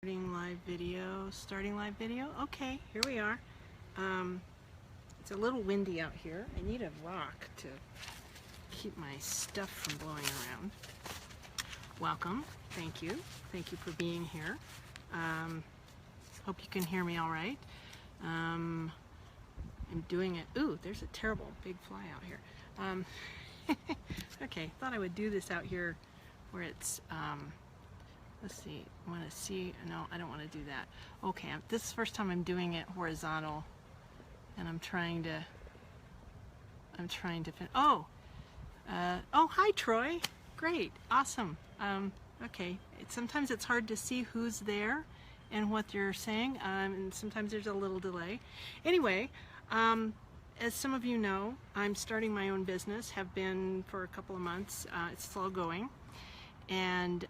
Starting live video. Okay, here we are. It's a little windy out here. I need a rock to keep my stuff from blowing around. Welcome. Thank you. Thank you for being here. Hope you can hear me all right. I'm doing it. Ooh, there's a terrible big fly out here. Okay, thought I would do this out here where it's let's see, I want to see, no, I don't want to do that. Okay, this is the first time I'm doing it horizontal, and I'm trying to oh, hi Troy, great, awesome. Okay, sometimes it's hard to see who's there and what you're saying, and sometimes there's a little delay. Anyway, as some of you know, I'm starting my own business, have been for a couple of months. It's slow going, and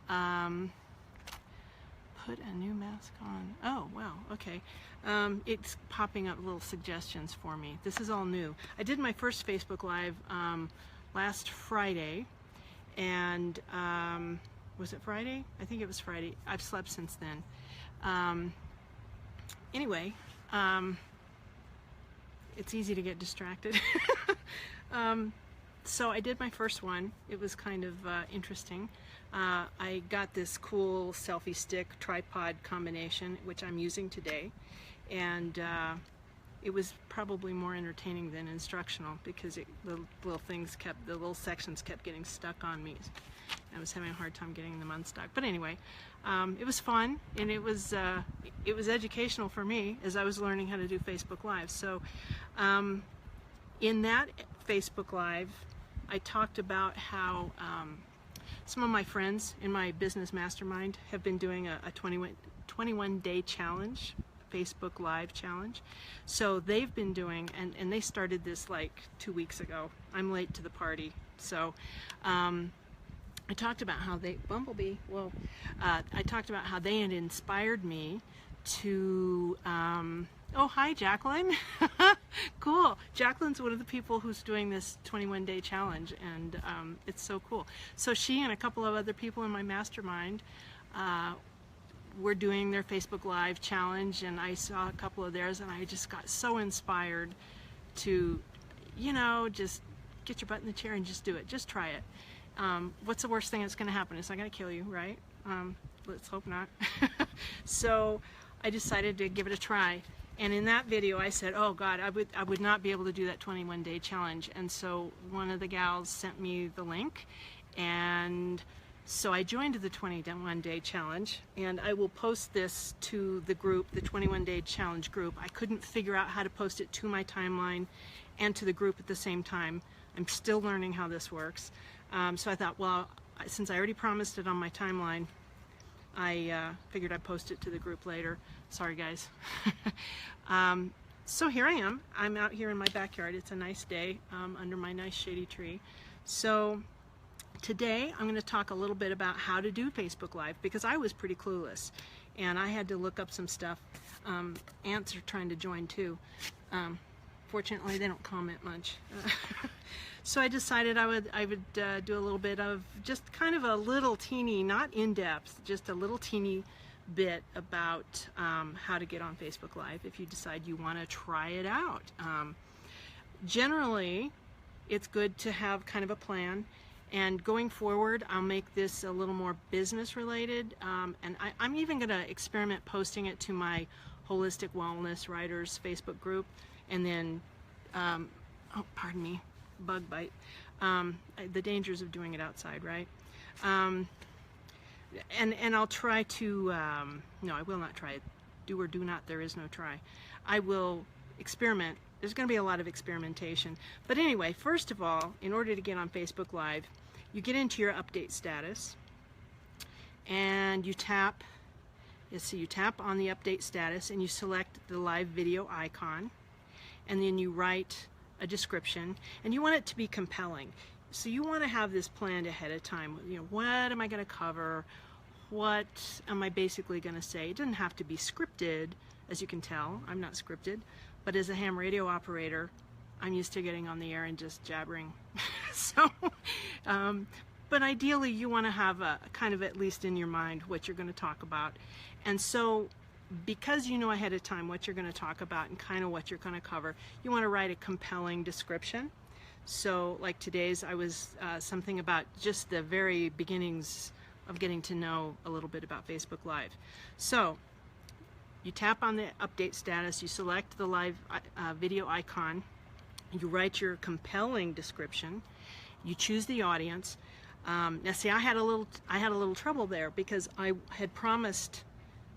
put a new mask on. Oh, wow, okay. It's popping up little suggestions for me. This is all new. I did my first Facebook Live last Friday, and was it Friday? I think it was Friday. I've slept since then. Anyway, it's easy to get distracted. So I did my first one. It was kind of interesting. I got this cool selfie stick tripod combination, which I'm using today, and it was probably more entertaining than instructional because the little sections kept getting stuck on me. I was having a hard time getting them unstuck. But anyway, it was fun, and it was educational for me as I was learning how to do Facebook Live. So in that Facebook Live, I talked about how some of my friends in my business mastermind have been doing a 21-day challenge, Facebook Live challenge. So they've been doing, and they started this like 2 weeks ago. I'm late to the party. So I talked about how they, I talked about how they had inspired me to, oh, hi, Jacqueline. Cool. Jacqueline's one of the people who's doing this 21-day challenge, and it's so cool. So she and a couple of other people in my mastermind were doing their Facebook Live challenge, and I saw a couple of theirs, and I just got so inspired to, you know, just get your butt in the chair and just do it. Just try it. What's the worst thing that's going to happen? It's not going to kill you, right? Let's hope not. So I decided to give it a try. And in that video I said, oh God, I would not be able to do that 21-day challenge. And so one of the gals sent me the link, and so I joined the 21-day challenge, and I will post this to the group, the 21-day challenge group. I couldn't figure out how to post it to my timeline and to the group at the same time. I'm still learning how this works. So I thought, well, since I already promised it on my timeline, I figured I'd post it to the group later. Sorry, guys. So here I am. I'm out here in my backyard. It's a nice day under my nice shady tree. So today I'm going to talk a little bit about how to do Facebook Live, because I was pretty clueless and I had to look up some stuff. Ants are trying to join too. Fortunately, they don't comment much. So I decided I would do a little bit of just kind of a little teeny, not in-depth, just a little teeny bit about how to get on Facebook Live if you decide you want to try it out. Generally, it's good to have kind of a plan, and going forward I'll make this a little more business related, and I'm even going to experiment posting it to my Holistic Wellness Writers Facebook group, and then oh, pardon me, bug bite, the dangers of doing it outside, right? And I'll try to, no, I will not try it. Do or do not, there is no try. I will experiment. There's going to be a lot of experimentation. But anyway, first of all, in order to get on Facebook Live, you get into your update status, and you tap, you tap on the update status, and you select the live video icon, and then you write a description, and you want it to be compelling. So you want to have this planned ahead of time. You know, what am I going to cover? What am I basically going to say? It doesn't have to be scripted, as you can tell. I'm not scripted, but as a ham radio operator, I'm used to getting on the air and just jabbering. So but ideally you want to have a kind of, at least in your mind, what you're going to talk about. And so because you know ahead of time what you're going to talk about and kind of what you're going to cover, you want to write a compelling description. So like today's, I was something about just the very beginnings of getting to know a little bit about Facebook Live. So you tap on the update status, you select the live video icon, you write your compelling description, you choose the audience. Now see, I had a little trouble there because I had promised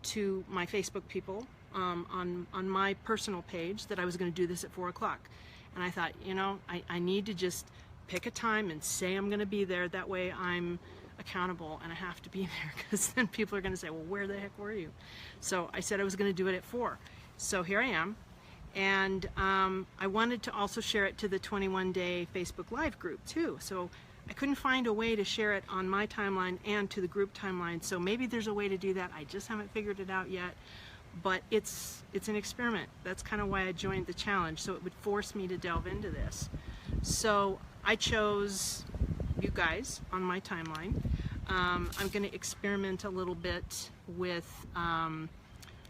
to my Facebook people on my personal page that I was going to do this at 4 o'clock. And I thought, you know, I need to just pick a time and say I'm going to be there. That way I'm accountable and I have to be there, because then people are going to say, well, where the heck were you? So I said I was going to do it at 4. So here I am. And I wanted to also share it to the 21-day Facebook Live group too. So I couldn't find a way to share it on my timeline and to the group timeline. So maybe there's a way to do that. I just haven't figured it out yet. But it's an experiment. That's kind of why I joined the challenge, so it would force me to delve into this. So I chose you guys on my timeline. I'm going to experiment a little bit with,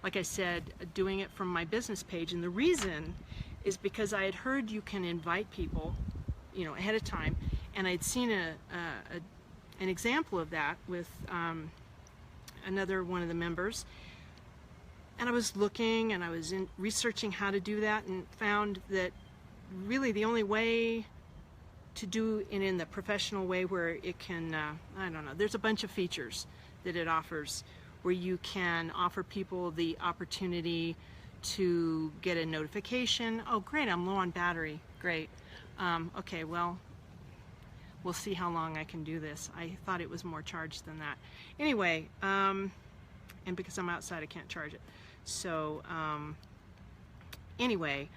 like I said, doing it from my business page. And the reason is because I had heard you can invite people, you know, ahead of time, and I'd seen an example of that with another one of the members. And I was looking and I was researching how to do that, and found that really the only way to do it in the professional way, where it can, I don't know, there's a bunch of features that it offers where you can offer people the opportunity to get a notification. Oh great, I'm low on battery, great. Okay, well, we'll see how long I can do this. I thought it was more charged than that. Anyway, and because I'm outside I can't charge it. So anyway,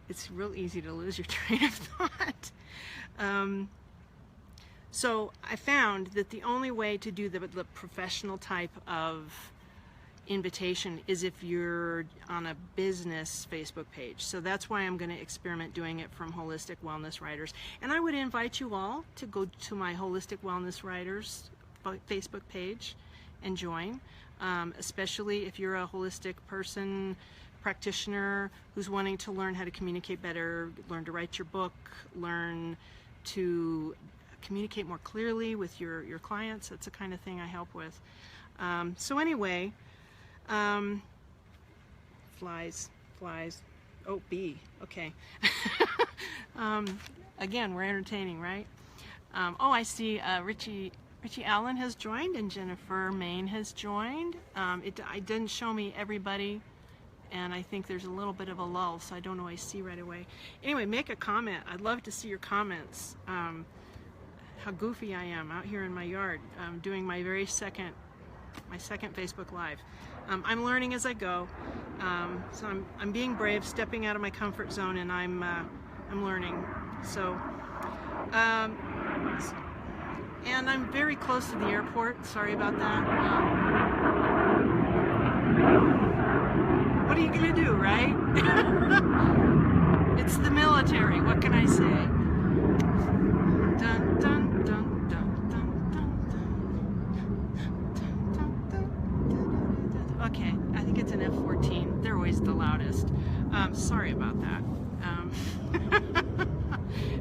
it's real easy to lose your train of thought. So I found that the only way to do the professional type of invitation is if you're on a business Facebook page. So that's why I'm going to experiment doing it from Holistic Wellness Writers. And I would invite you all to go to my Holistic Wellness Writers Facebook page and join. Especially if you're a holistic person, practitioner who's wanting to learn how to communicate better, learn to write your book, learn to communicate more clearly with your clients. That's the kind of thing I help with. So anyway, flies, oh, bee, okay. Again, we're entertaining, right? Oh, I see Richie Allen has joined, and Jennifer Main has joined. It didn't show me everybody, and I think there's a little bit of a lull, so I don't always see right away. Anyway, make a comment. I'd love to see your comments. How goofy I am out here in my yard, doing my second Facebook Live. I'm learning as I go, so I'm being brave, stepping out of my comfort zone, and I'm learning. So. And I'm very close to the airport. Sorry about that. What are you gonna do, right? It's the military. What can I say? Dun, dun, dun, dun, dun, dun, dun. Okay, I think it's an F-14. They're always the loudest. Sorry about that.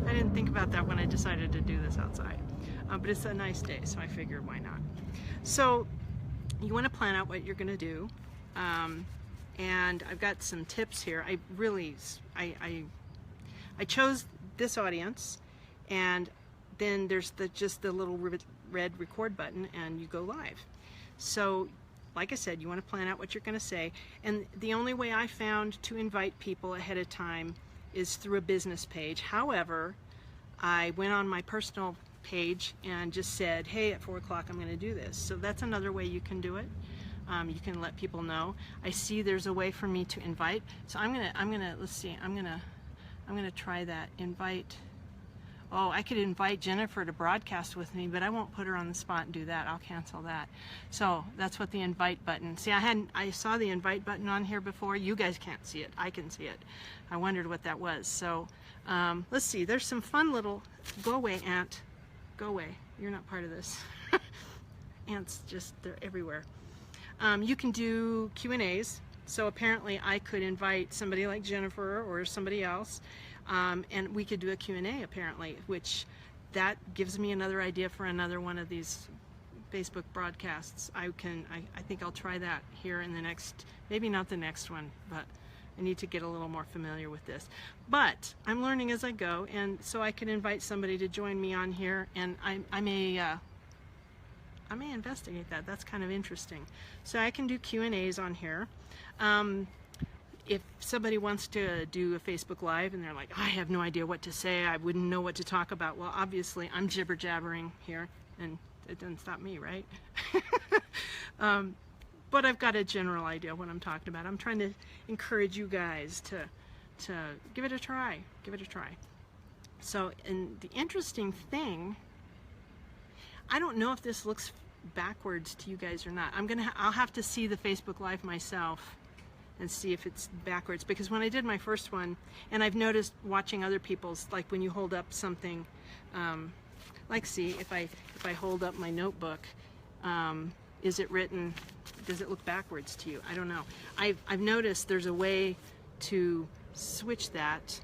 I didn't think about that when I decided to do this outside. But it's a nice day, so I figured why not. So you want to plan out what you're going to do, and I've got some tips here. I chose this audience, and then there's just the little red record button, and you go live. So like I said, you want to plan out what you're going to say, and the only way I found to invite people ahead of time is through a business page. However, I went on my personal page and just said, hey, at 4 o'clock I'm going to do this. So that's another way you can do it. You can let people know. I see there's a way for me to invite. So I'm gonna let's see. I'm gonna try that. Invite. Oh, I could invite Jennifer to broadcast with me, but I won't put her on the spot and do that. I'll cancel that. So that's what the invite button. See, I saw the invite button on here before. You guys can't see it. I can see it. I wondered what that was. So let's see. There's some fun little, go away, ant. Go away. You're not part of this. Ants, just, they're everywhere. You can do Q&As. So apparently I could invite somebody like Jennifer or somebody else, and we could do a Q&A apparently, which that gives me another idea for another one of these Facebook broadcasts. I think I'll try that here in the next, maybe not the next one, but I need to get a little more familiar with this. But I'm learning as I go, and so I can invite somebody to join me on here, and I may investigate that. That's kind of interesting. So I can do Q&As on here. If somebody wants to do a Facebook Live and they're like, I have no idea what to say, I wouldn't know what to talk about, well, obviously I'm jibber-jabbering here, and it doesn't stop me, right? But I've got a general idea what I'm talking about. I'm trying to encourage you guys to give it a try. Give it a try. So, and the interesting thing, I don't know if this looks backwards to you guys or not. I'll have to see the Facebook Live myself and see if it's backwards, because when I did my first one, and I've noticed watching other people's, like when you hold up something, like see if I hold up my notebook, is it written, does it look backwards to you? I don't know. I've noticed there's a way to switch that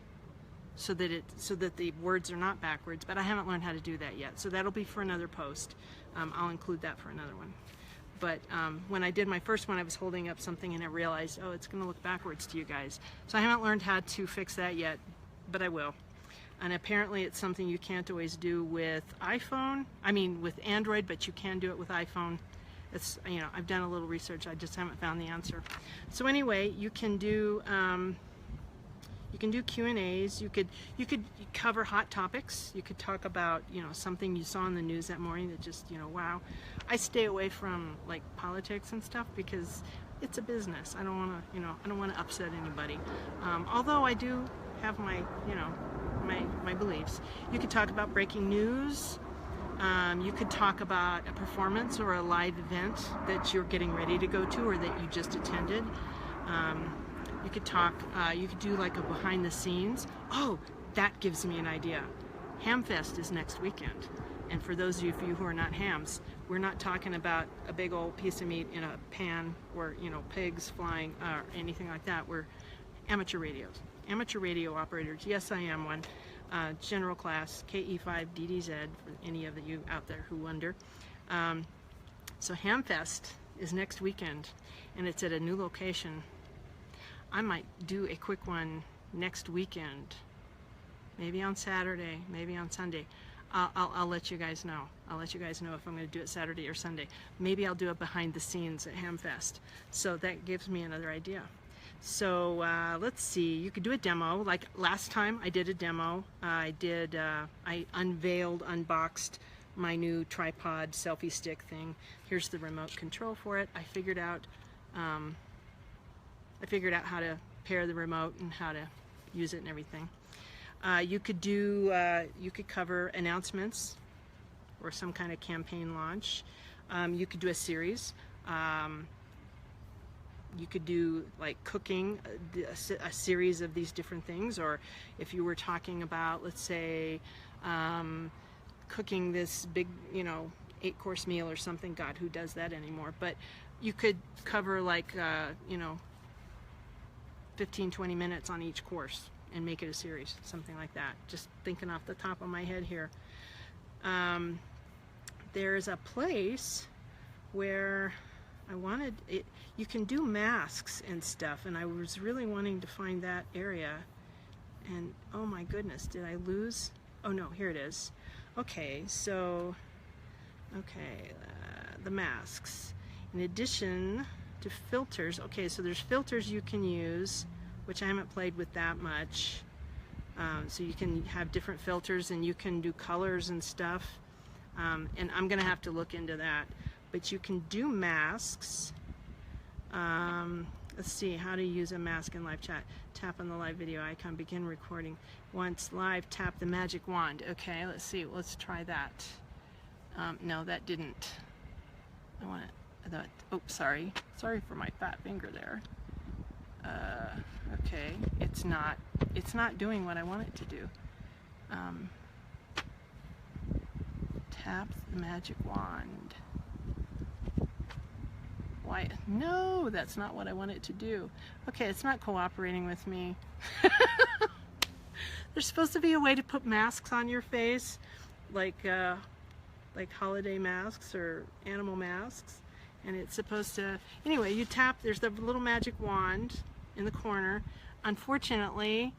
so that the words are not backwards, but I haven't learned how to do that yet. So that'll be for another post. I'll include that for another one. But when I did my first one, I was holding up something and I realized, oh, it's going to look backwards to you guys. So I haven't learned how to fix that yet, but I will. And apparently it's something you can't always do with with Android, but you can do it with iPhone. It's, you know, I've done a little research, I just haven't found the answer. So anyway, you can do Q&As. You could cover hot topics. You could talk about, you know, something you saw in the news that morning that just, you know, wow. I stay away from like politics and stuff because it's a business. I don't want to, you know, I don't want to upset anybody. Although I do have my, you know, my beliefs. You could talk about breaking news. You could talk about a performance or a live event that you're getting ready to go to or that you just attended. You could talk, you could do like a behind the scenes. Oh, that gives me an idea. Hamfest is next weekend. And for those of you who are not hams, we're not talking about a big old piece of meat in a pan or, you know, pigs flying or anything like that. We're amateur radios. Amateur radio operators. Yes, I am one. General class, KE5DDZ, for any of you out there who wonder. So Hamfest is next weekend, and it's at a new location. I might do a quick one next weekend, maybe on Saturday, maybe on Sunday. I'll let you guys know. I'll let you guys know if I'm going to do it Saturday or Sunday. Maybe I'll do it behind the scenes at Hamfest. So that gives me another idea. So let's see, you could do a demo. Like last time I did a demo. I unboxed my new tripod selfie stick thing. Here's the remote control for it. I figured out how to pair the remote and how to use it and everything. You could cover announcements or some kind of campaign launch. You could do a series. You could do like cooking, a series of these different things, or if you were talking about, let's say, cooking this big, you know, 8-course meal or something. God, who does that anymore? But you could cover like, you know, 15-20 minutes on each course and make it a series, something like that. Just thinking off the top of my head here. There's a place where I wanted it, you can do masks and stuff, and I was really wanting to find that area, and oh my goodness, did I lose? Oh no, here it is. Okay, so the masks, in addition to filters. Okay, so there's filters you can use, which I haven't played with that much. So you can have different filters and you can do colors and stuff, and I'm gonna have to look into that. But you can do masks. Let's see how to use a mask in live chat. Tap on the live video icon, begin recording. Once live, tap the magic wand. Okay, let's see, let's try that. No, that didn't. I want that. Oh, sorry for my fat finger there. Okay, it's not doing what I want it to do. Tap the magic wand. Why? No, that's not what I want it to do. Okay, it's not cooperating with me. There's supposed to be a way to put masks on your face, like holiday masks or animal masks, and it's supposed to, anyway, you tap, there's the little magic wand in the corner. Unfortunately,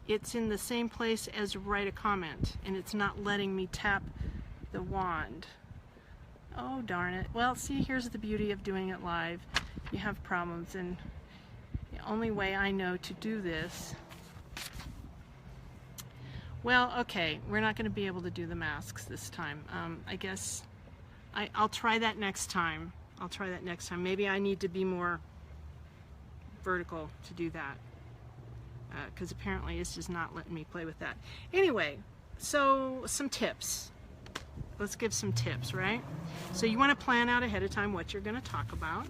it's in the same place as write a comment, and it's not letting me tap the wand. Oh darn it. Well, see, here's the beauty of doing it live. You have problems, and the only way I know to do this, well, okay, we're not going to be able to do the masks this time. I guess I'll try that next time. I'll try that next time. Maybe I need to be more vertical to do that, because apparently it's just not letting me play with that. Anyway, so some tips. Let's give some tips, right? So you want to plan out ahead of time what you're going to talk about.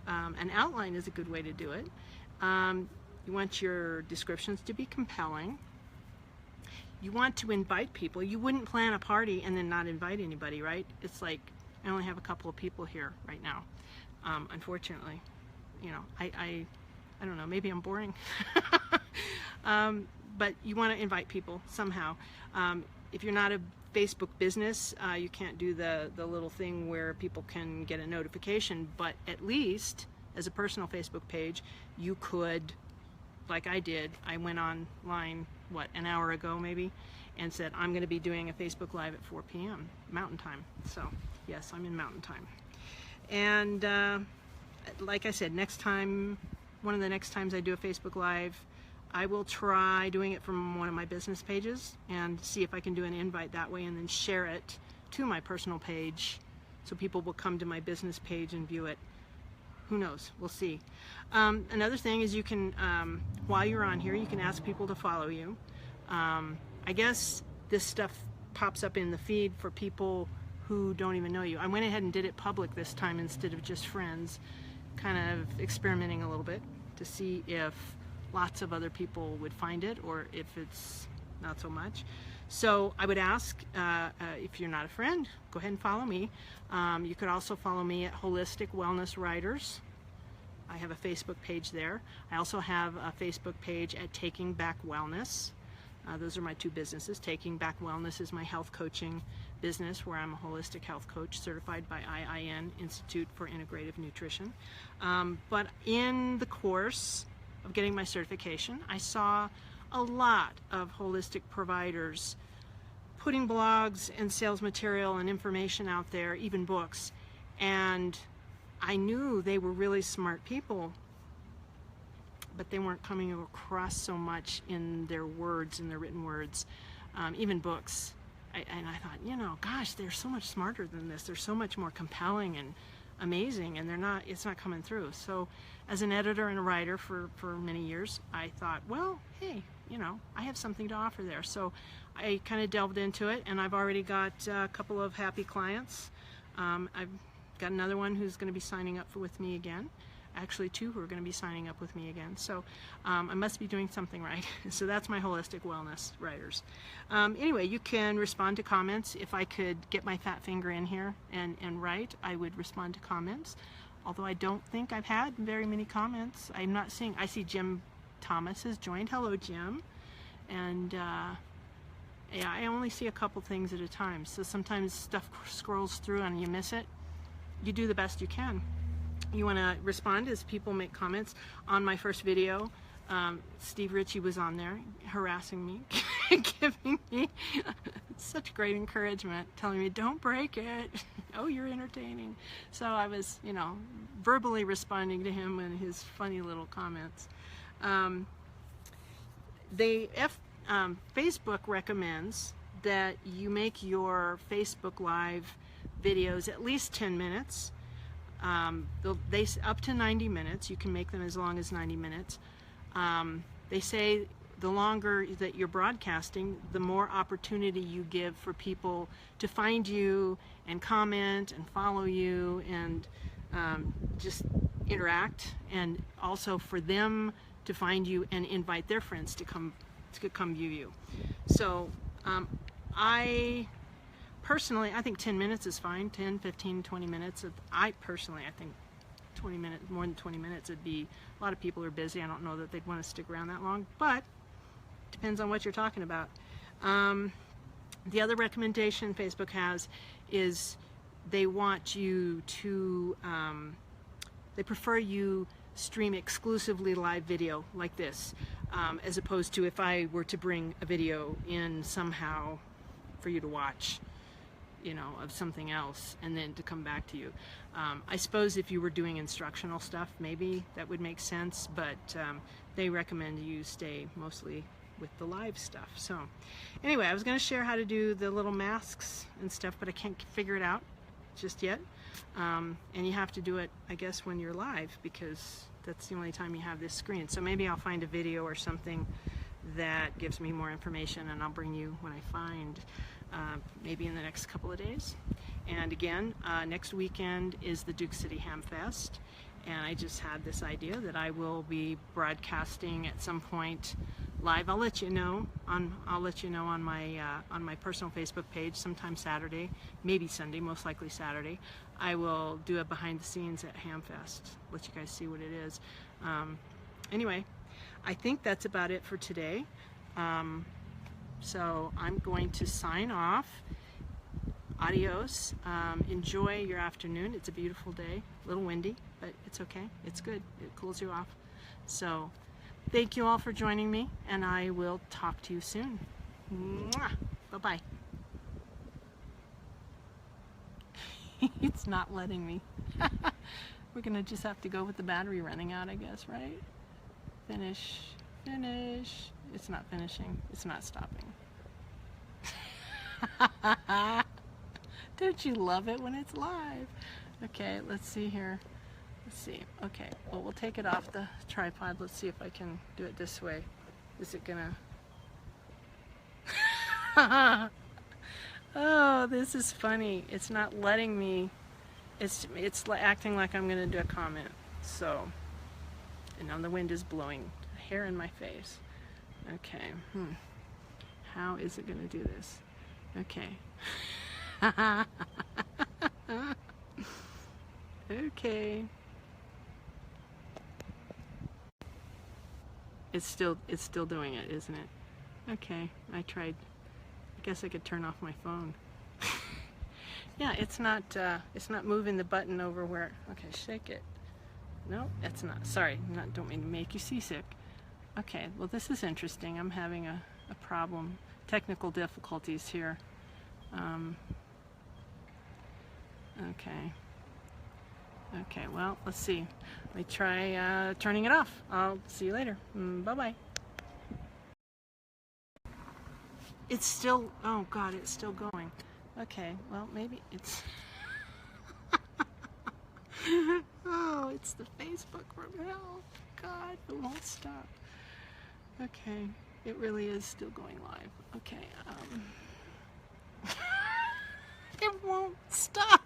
An outline is a good way to do it. You want your descriptions to be compelling. You want to invite people. You wouldn't plan a party and then not invite anybody, right? It's like, I only have a couple of people here right now. Unfortunately, you know, I don't know, maybe I'm boring. But you want to invite people somehow. If you're not a Facebook business, you can't do the little thing where people can get a notification, but at least as a personal Facebook page, you could, like I did, I went online, what, an hour ago maybe, and said I'm going to be doing a Facebook Live at 4 p.m. Mountain Time. So yes, I'm in Mountain Time. And like I said, next time, one of the next times I do a Facebook Live, I will try doing it from one of my business pages and see if I can do an invite that way, and then share it to my personal page so people will come to my business page and view it. Who knows? We'll see. Another thing is you can, while you're on here, you can ask people to follow you. I guess this stuff pops up in the feed for people who don't even know you. I went ahead and did it public this time instead of just friends, kind of experimenting a little bit to see if lots of other people would find it or if it's not so much. So I would ask, if you're not a friend, go ahead and follow me. You could also follow me at Holistic Wellness Writers. I have a Facebook page there. I also have a Facebook page at Taking Back Wellness. Those are my two businesses. Taking Back Wellness is my health coaching business, where I'm a holistic health coach certified by IIN, Institute for Integrative Nutrition. But in the course of getting my certification, I saw a lot of holistic providers putting blogs and sales material and information out there, even books, and I knew they were really smart people, but they weren't coming across so much in their words, in their written words, even books. And I thought, you know, gosh, they're so much smarter than this. They're so much more compelling and amazing, and it's not coming through. So as an editor and a writer for many years, I thought, well, hey, you know, I have something to offer there. So I kind of delved into it, and I've already got a couple of happy clients. I've got another one who's going to be signing up with me again. Actually, two who are going to be signing up with me again. So I must be doing something right. So that's my Holistic Wellness Writers. Anyway, you can respond to comments. If I could get my fat finger in here and write, I would respond to comments. Although I don't think I've had very many comments. I'm not seeing, I see Jim Thomas has joined. Hello, Jim. And yeah, I only see a couple things at a time. So sometimes stuff scrolls through and you miss it. You do the best you can. You want to respond as people make comments. On my first video, Steve Ritchie was on there harassing me, giving me such great encouragement, telling me, don't break it. Oh, you're entertaining. So I was, you know, verbally responding to him and his funny little comments. Facebook recommends that you make your Facebook Live videos at least 10 minutes. They up to 90 minutes. You can make them as long as 90 minutes. They say the longer that you're broadcasting, the more opportunity you give for people to find you and comment and follow you and just interact, and also for them to find you and invite their friends to come view you. So I personally, I think 10 minutes is fine. 10, 15, 20 minutes. I think 20 minutes, more than 20 minutes would be, a lot of people are busy. I don't know that they'd want to stick around that long, but depends on what you're talking about. The other recommendation Facebook has is they want you to, they prefer you stream exclusively live video like this, as opposed to if I were to bring a video in somehow for you to watch, you know, of something else and then to come back to you. I suppose if you were doing instructional stuff, maybe that would make sense, but they recommend you stay mostly with the live stuff. So anyway, I was going to share how to do the little masks and stuff, but I can't figure it out just yet. And you have to do it, I guess, when you're live, because that's the only time you have this screen. So maybe I'll find a video or something that gives me more information, and I'll bring you when I find, maybe in the next couple of days. And again, next weekend is the Duke City Ham Fest, and I just had this idea that I will be broadcasting at some point live. I'll let you know on my personal Facebook page sometime Saturday, maybe Sunday, most likely Saturday. I will do a behind the scenes at Hamfest, let you guys see what it is. Anyway, I think that's about it for today. So I'm going to sign off. Adios. Enjoy your afternoon. It's a beautiful day, a little windy, but it's okay. It's good. It cools you off. So thank you all for joining me, and I will talk to you soon. Mwah! Bye-bye. It's not letting me. We're gonna just have to go with the battery running out, I guess, right? Finish, finish. It's not finishing. It's not stopping. Don't you love it when it's live? Okay, let's see here. Let's see. Okay, well, we'll take it off the tripod. Let's see if I can do it this way. Is it gonna... Oh, this is funny. It's not letting me. It's acting like I'm gonna do a comment. So, and now the wind is blowing hair in my face. Okay. How is it gonna do this? Okay. Okay. It's still doing it, isn't it? Okay, I tried. I guess I could turn off my phone. Yeah, it's not moving the button over where. Okay, shake it. No, it's not. Sorry, don't mean to make you seasick. Okay, well, this is interesting. I'm having a problem. Technical difficulties here. Okay. Okay, well, let's see. Let me try turning it off. I'll see you later. Bye-bye. It's still, oh God, it's still going. Okay, well, maybe it's... Oh, it's the Facebook from hell. God, it won't stop. Okay, it really is still going live. Okay, it won't stop.